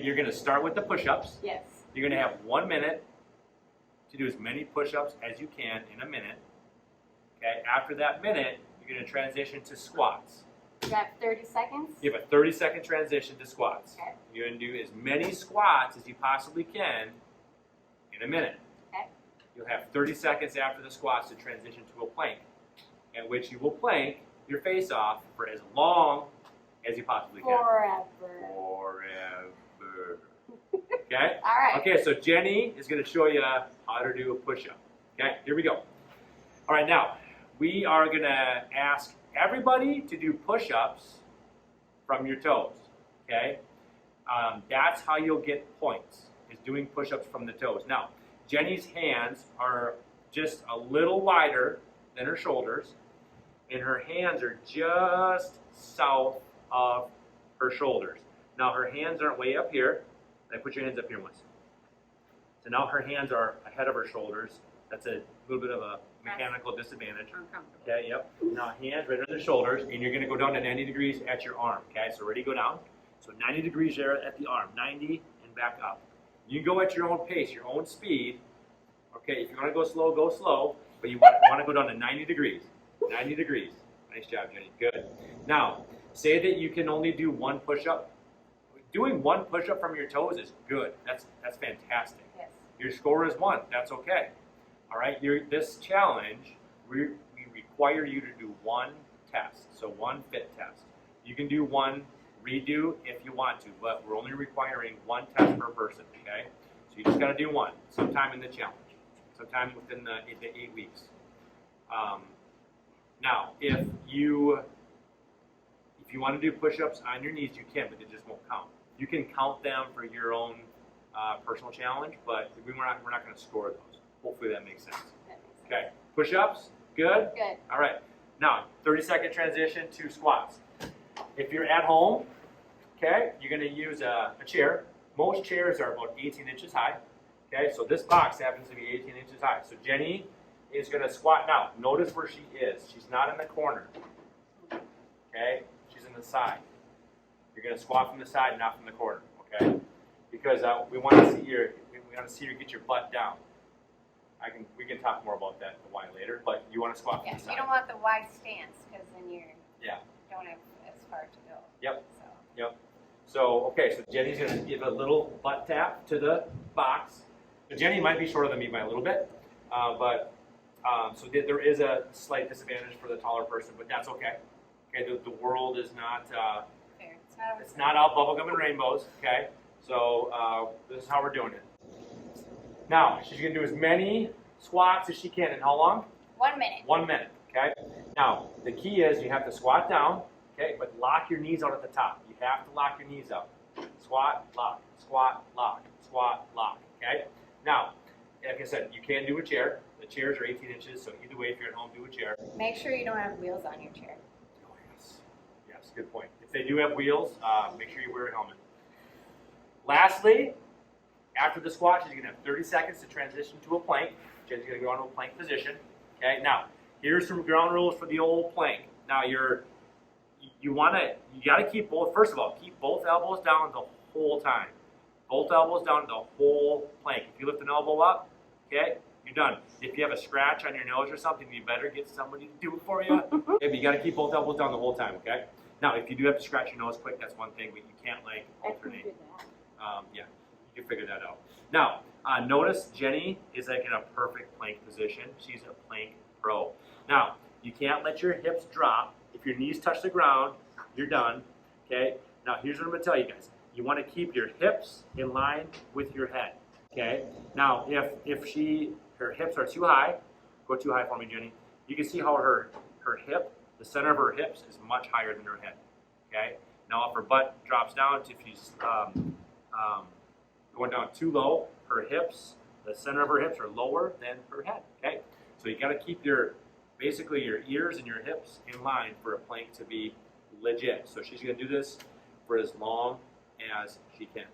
you're gonna start with the push-ups. Yes. You're gonna have 1 minute to do as many push-ups as you can in a minute. Okay. After that minute, you're gonna transition to squats. You have 30 seconds? You have a 30-second transition to squats. Okay. You're gonna do as many squats as you possibly can in a minute. Okay. You'll have 30 seconds after the squats to transition to a plank, at which you will plank your face off for as long as you possibly can. Forever. Forever. Okay? All right. Okay, so Jenny is going to show you how to do a push-up. Okay, here we go. All right, now, we are going to ask everybody to do push-ups from your toes. Okay? That's how you'll get points, is doing push-ups from the toes. Now, Jenny's hands are just a little wider than her shoulders, and her hands are just south of her shoulders. Now, her hands aren't way up here. Put your hands up here once. So now her hands are ahead of her shoulders. That's a little bit of a mechanical disadvantage. Uncomfortable. Okay, yep. Now hands right under the shoulders, and you're going to go down to 90 degrees at your arm. Okay, so ready, go down. So 90 degrees there at the arm, 90 and back up. You can go at your own pace, your own speed. Okay, if you want to go slow, but you want to go down to 90 degrees. 90 degrees. Nice job, Jenny. Good. Now, say that you can only do one push-up. Doing one push-up from your toes is good. That's fantastic. Yes. Your score is 1. That's okay. All right. This challenge, we require you to do one test. So one fit test. You can do one redo if you want to, but we're only requiring one test per person. Okay. So you just got to do one sometime in the challenge, sometime within the 8 weeks. Now, if you want to do push-ups on your knees, you can, but it just won't count. You can count them for your own personal challenge, but we're not going to score those. Hopefully that makes sense. Okay, push-ups, good? Good. All right, now 30-second transition to squats. If you're at home, okay, you're going to use a chair. Most chairs are about 18 inches high. Okay, so this box happens to be 18 inches high. So Jenny is going to squat now. Notice where she is. She's not in the corner. Okay, she's in the side. You're going to squat from the side, not from the corner, okay? Because we want to see you get your butt down. We can talk more about that why later, but you want to squat from the side. You don't want the wide stance because then you don't have as far to go. Yep. Yep. So okay, so Jenny's going to give a little butt tap to the box. So Jenny might be shorter than me by a little bit, so there is a slight disadvantage for the taller person, but that's okay. Okay, the world is not. It's not all bubblegum and rainbows, okay? So this is how we're doing it. Now, she's going to do as many squats as she can. In how long? 1 minute. 1 minute, okay? Now, the key is you have to squat down, okay? But lock your knees out at the top. You have to lock your knees out. Squat, lock, squat, lock, squat, lock, okay? Now, like I said, you can do a chair. The chairs are 18 inches, so either way, if you're at home, do a chair. Make sure you don't have wheels on your chair. Yes, good point. If they do have wheels, make sure you wear a helmet. Lastly, after the squat, she's going to have 30 seconds to transition to a plank. Jen's going to go into a plank position. Okay, now, here's some ground rules for the old plank. Now, you got to keep both, first of all, keep both elbows down the whole time. Both elbows down the whole plank. If you lift an elbow up, okay, you're done. If you have a scratch on your nose or something, you better get somebody to do it for you. Okay, but you got to keep both elbows down the whole time, okay? Now, if you do have to scratch your nose quick, that's one thing, but you can't, like, alternate. Yeah, you can figure that out. Now, notice Jenny is, like, in a perfect plank position. She's a plank pro. Now, you can't let your hips drop. If your knees touch the ground, you're done, okay? Now, here's what I'm going to tell you guys. You want to keep your hips in line with your head, okay? Now, if her hips are too high, go too high for me, Jenny. You can see how her hip, the center of her hips is much higher than her head, okay? Now, if her butt drops down, if she's going down too low, her hips, the center of her hips are lower than her head, okay? So you got to keep basically your ears and your hips in line for a plank to be legit. So she's going to do this for as long as she can.